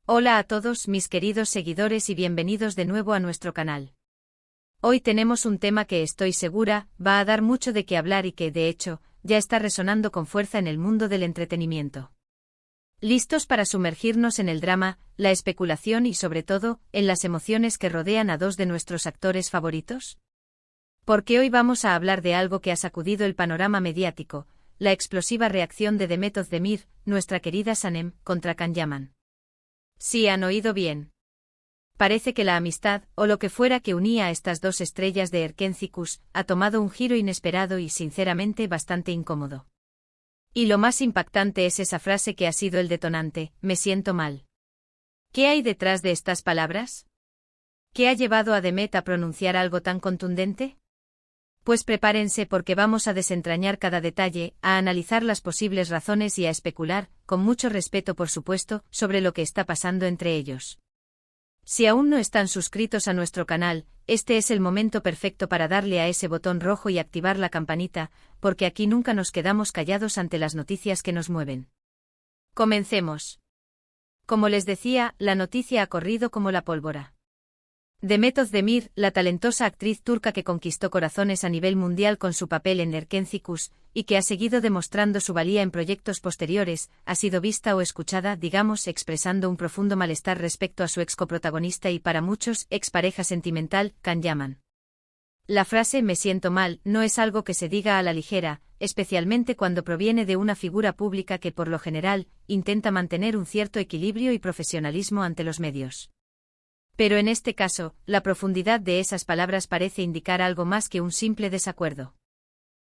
Hola a todos mis queridos seguidores y bienvenidos de nuevo a nuestro canal. Hoy tenemos un tema que estoy segura va a dar mucho de qué hablar y que, de hecho, ya está resonando con fuerza en el mundo del entretenimiento. ¿Listos para sumergirnos en el drama, la especulación y sobre todo, en las emociones que rodean a dos de nuestros actores favoritos? Porque hoy vamos a hablar de algo que ha sacudido el panorama mediático, la explosiva reacción de Demet Özdemir, nuestra querida Sanem, contra Can Yaman. Sí, han oído bien. Parece que la amistad, o lo que fuera que unía a estas dos estrellas de Erkenci-Kuş, ha tomado un giro inesperado y sinceramente bastante incómodo. Y lo más impactante es esa frase que ha sido el detonante: me siento mal. ¿Qué hay detrás de estas palabras? ¿Qué ha llevado a Demet a pronunciar algo tan contundente? Pues prepárense porque vamos a desentrañar cada detalle, a analizar las posibles razones y a especular, con mucho respeto por supuesto, sobre lo que está pasando entre ellos. Si aún no están suscritos a nuestro canal, este es el momento perfecto para darle a ese botón rojo y activar la campanita, porque aquí nunca nos quedamos callados ante las noticias que nos mueven. Comencemos. Como les decía, la noticia ha corrido como la pólvora. Demet Özdemir, la talentosa actriz turca que conquistó corazones a nivel mundial con su papel en Erkenci-Kuş, y que ha seguido demostrando su valía en proyectos posteriores, ha sido vista o escuchada, digamos, expresando un profundo malestar respecto a su ex coprotagonista y para muchos, expareja sentimental, Can Yaman. La frase "me siento mal" no es algo que se diga a la ligera, especialmente cuando proviene de una figura pública que por lo general, intenta mantener un cierto equilibrio y profesionalismo ante los medios. Pero en este caso, la profundidad de esas palabras parece indicar algo más que un simple desacuerdo.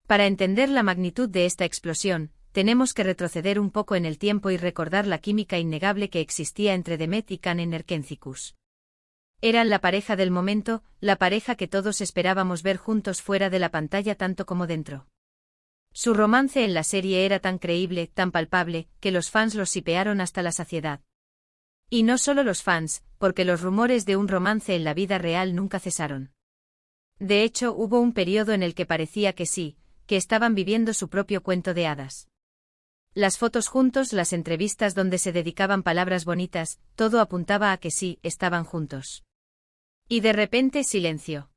Para entender la magnitud de esta explosión, tenemos que retroceder un poco en el tiempo y recordar la química innegable que existía entre Demet y Can en Erkenci-Kuş. Eran la pareja del momento, la pareja que todos esperábamos ver juntos fuera de la pantalla tanto como dentro. Su romance en la serie era tan creíble, tan palpable, que los fans los shipearon hasta la saciedad. Y no solo los fans, porque los rumores de un romance en la vida real nunca cesaron. De hecho, hubo un periodo en el que parecía que sí, que estaban viviendo su propio cuento de hadas. Las fotos juntos, las entrevistas donde se dedicaban palabras bonitas, todo apuntaba a que sí, estaban juntos. Y de repente silencio.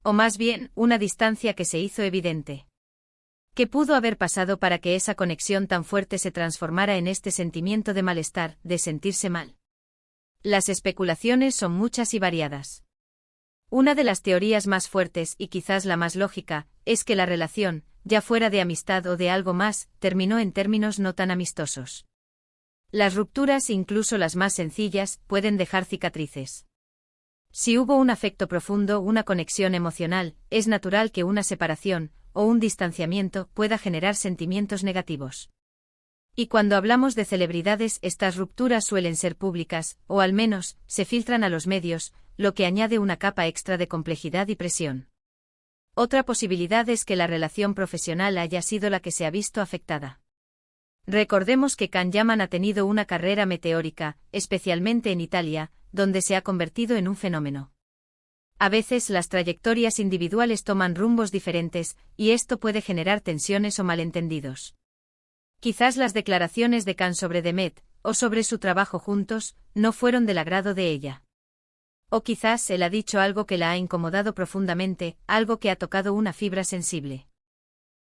O más bien, una distancia que se hizo evidente. ¿Qué pudo haber pasado para que esa conexión tan fuerte se transformara en este sentimiento de malestar, de sentirse mal? Las especulaciones son muchas y variadas. Una de las teorías más fuertes y quizás la más lógica, es que la relación, ya fuera de amistad o de algo más, terminó en términos no tan amistosos. Las rupturas, incluso las más sencillas, pueden dejar cicatrices. Si hubo un afecto profundo, una conexión emocional, es natural que una separación, o un distanciamiento, pueda generar sentimientos negativos. Y cuando hablamos de celebridades, estas rupturas suelen ser públicas, o al menos, se filtran a los medios, lo que añade una capa extra de complejidad y presión. Otra posibilidad es que la relación profesional haya sido la que se ha visto afectada. Recordemos que Can Yaman ha tenido una carrera meteórica, especialmente en Italia, donde se ha convertido en un fenómeno. A veces las trayectorias individuales toman rumbos diferentes, y esto puede generar tensiones o malentendidos. Quizás las declaraciones de Can sobre Demet, o sobre su trabajo juntos, no fueron del agrado de ella. O quizás él ha dicho algo que la ha incomodado profundamente, algo que ha tocado una fibra sensible.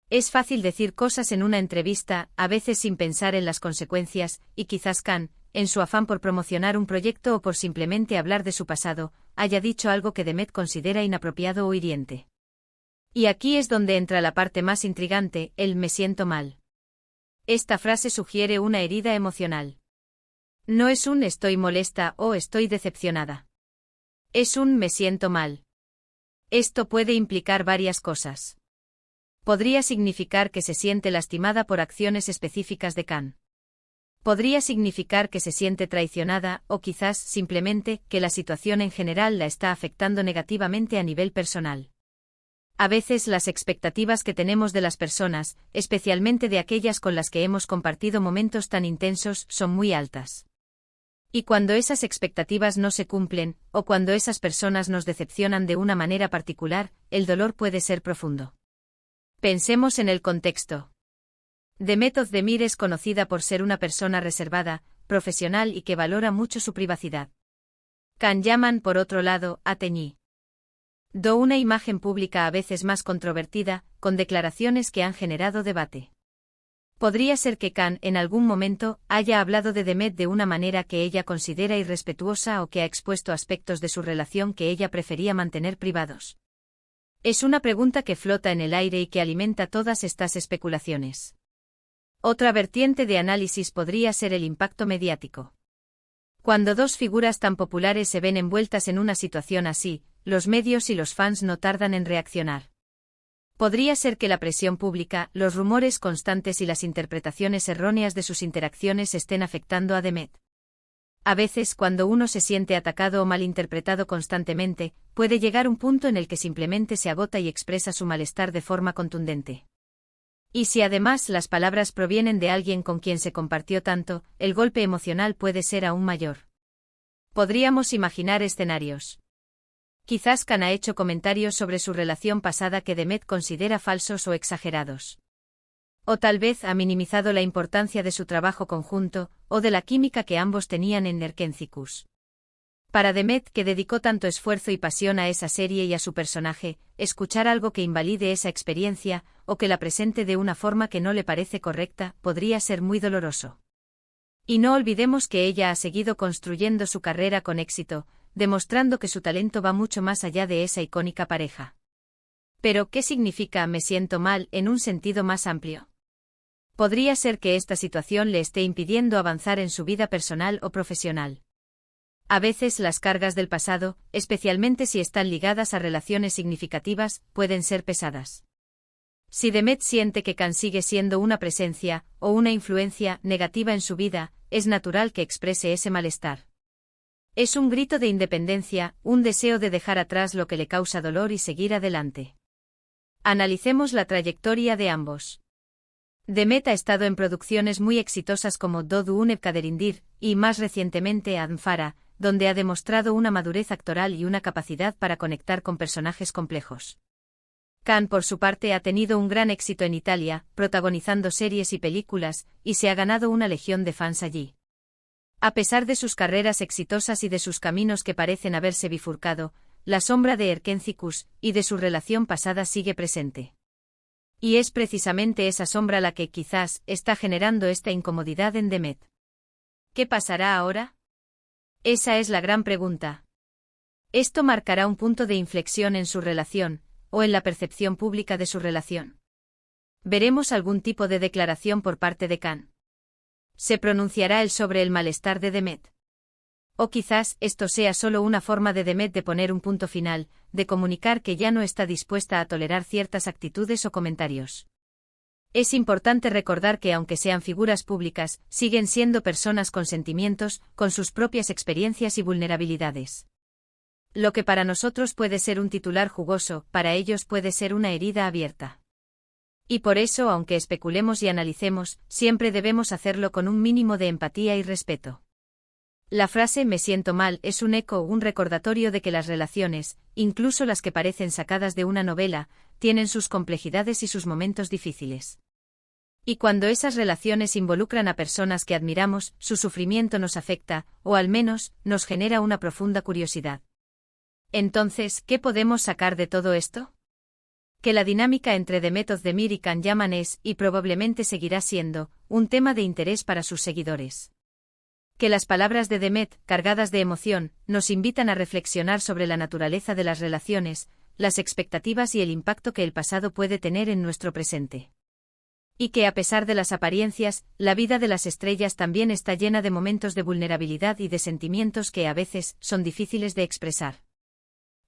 Es fácil decir cosas en una entrevista, a veces sin pensar en las consecuencias, y quizás Can, en su afán por promocionar un proyecto o por simplemente hablar de su pasado, haya dicho algo que Demet considera inapropiado o hiriente. Y aquí es donde entra la parte más intrigante, el "me siento mal". Esta frase sugiere una herida emocional. No es un "estoy molesta" o "estoy decepcionada". Es un "me siento mal". Esto puede implicar varias cosas. Podría significar que se siente lastimada por acciones específicas de Can. Podría significar que se siente traicionada, o quizás, simplemente, que la situación en general la está afectando negativamente a nivel personal. A veces las expectativas que tenemos de las personas, especialmente de aquellas con las que hemos compartido momentos tan intensos, son muy altas. Y cuando esas expectativas no se cumplen, o cuando esas personas nos decepcionan de una manera particular, el dolor puede ser profundo. Pensemos en el contexto. Demet Özdemir es conocida por ser una persona reservada, profesional y que valora mucho su privacidad. Can Yaman, por otro lado, ha teñido una imagen pública a veces más controvertida, con declaraciones que han generado debate. Podría ser que Can, en algún momento, haya hablado de Demet de una manera que ella considera irrespetuosa o que ha expuesto aspectos de su relación que ella prefería mantener privados. Es una pregunta que flota en el aire y que alimenta todas estas especulaciones. Otra vertiente de análisis podría ser el impacto mediático. Cuando dos figuras tan populares se ven envueltas en una situación así, los medios y los fans no tardan en reaccionar. Podría ser que la presión pública, los rumores constantes y las interpretaciones erróneas de sus interacciones estén afectando a Demet. A veces, cuando uno se siente atacado o malinterpretado constantemente, puede llegar un punto en el que simplemente se agota y expresa su malestar de forma contundente. Y si además las palabras provienen de alguien con quien se compartió tanto, el golpe emocional puede ser aún mayor. Podríamos imaginar escenarios. Quizás Can ha hecho comentarios sobre su relación pasada que Demet considera falsos o exagerados. O tal vez ha minimizado la importancia de su trabajo conjunto, o de la química que ambos tenían en Erkenciskus. Para Demet, que dedicó tanto esfuerzo y pasión a esa serie y a su personaje, escuchar algo que invalide esa experiencia, o que la presente de una forma que no le parece correcta, podría ser muy doloroso. Y no olvidemos que ella ha seguido construyendo su carrera con éxito, demostrando que su talento va mucho más allá de esa icónica pareja. Pero, ¿qué significa "me siento mal" en un sentido más amplio? Podría ser que esta situación le esté impidiendo avanzar en su vida personal o profesional. A veces las cargas del pasado, especialmente si están ligadas a relaciones significativas, pueden ser pesadas. Si Demet siente que Can sigue siendo una presencia, o una influencia, negativa en su vida, es natural que exprese ese malestar. Es un grito de independencia, un deseo de dejar atrás lo que le causa dolor y seguir adelante. Analicemos la trayectoria de ambos. Demet ha estado en producciones muy exitosas como Dodu'un Evkaderindir, y más recientemente Adnfara, donde ha demostrado una madurez actoral y una capacidad para conectar con personajes complejos. Can, por su parte, ha tenido un gran éxito en Italia, protagonizando series y películas, y se ha ganado una legión de fans allí. A pesar de sus carreras exitosas y de sus caminos que parecen haberse bifurcado, la sombra de Erkenciskus y de su relación pasada sigue presente. Y es precisamente esa sombra la que, quizás, está generando esta incomodidad en Demet. ¿Qué pasará ahora? Esa es la gran pregunta. ¿Esto marcará un punto de inflexión en su relación, o en la percepción pública de su relación? ¿Veremos algún tipo de declaración por parte de Can? ¿Se pronunciará él sobre el malestar de Demet? O quizás esto sea solo una forma de Demet de poner un punto final, de comunicar que ya no está dispuesta a tolerar ciertas actitudes o comentarios. Es importante recordar que aunque sean figuras públicas, siguen siendo personas con sentimientos, con sus propias experiencias y vulnerabilidades. Lo que para nosotros puede ser un titular jugoso, para ellos puede ser una herida abierta. Y por eso, aunque especulemos y analicemos, siempre debemos hacerlo con un mínimo de empatía y respeto. La frase "me siento mal" es un eco o un recordatorio de que las relaciones, incluso las que parecen sacadas de una novela, tienen sus complejidades y sus momentos difíciles. Y cuando esas relaciones involucran a personas que admiramos, su sufrimiento nos afecta, o al menos, nos genera una profunda curiosidad. Entonces, ¿qué podemos sacar de todo esto? Que la dinámica entre Demet Özdemir y Can Yaman es, y probablemente seguirá siendo, un tema de interés para sus seguidores. Que las palabras de Demet, cargadas de emoción, nos invitan a reflexionar sobre la naturaleza de las relaciones, las expectativas y el impacto que el pasado puede tener en nuestro presente. Y que a pesar de las apariencias, la vida de las estrellas también está llena de momentos de vulnerabilidad y de sentimientos que a veces son difíciles de expresar.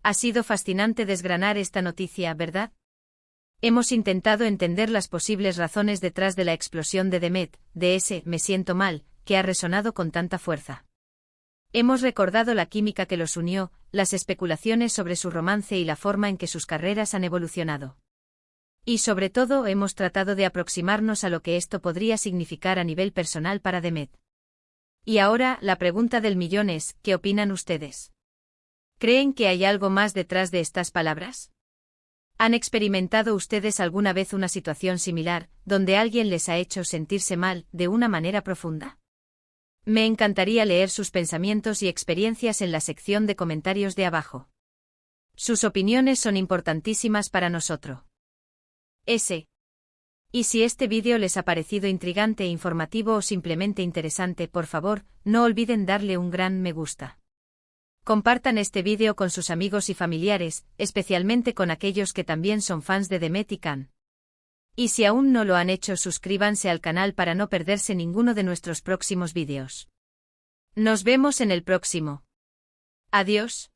Ha sido fascinante desgranar esta noticia, ¿verdad? Hemos intentado entender las posibles razones detrás de la explosión de Demet, de ese "me siento mal", que ha resonado con tanta fuerza. Hemos recordado la química que los unió, las especulaciones sobre su romance y la forma en que sus carreras han evolucionado. Y sobre todo hemos tratado de aproximarnos a lo que esto podría significar a nivel personal para Demet. Y ahora, la pregunta del millón es, ¿qué opinan ustedes? ¿Creen que hay algo más detrás de estas palabras? ¿Han experimentado ustedes alguna vez una situación similar, donde alguien les ha hecho sentirse mal, de una manera profunda? Me encantaría leer sus pensamientos y experiencias en la sección de comentarios de abajo. Sus opiniones son importantísimas para nosotros. Y si este vídeo les ha parecido intrigante, informativo o simplemente interesante, por favor, no olviden darle un gran me gusta. Compartan este vídeo con sus amigos y familiares, especialmente con aquellos que también son fans de Demet y Can. Y si aún no lo han hecho, suscríbanse al canal para no perderse ninguno de nuestros próximos vídeos. Nos vemos en el próximo. Adiós.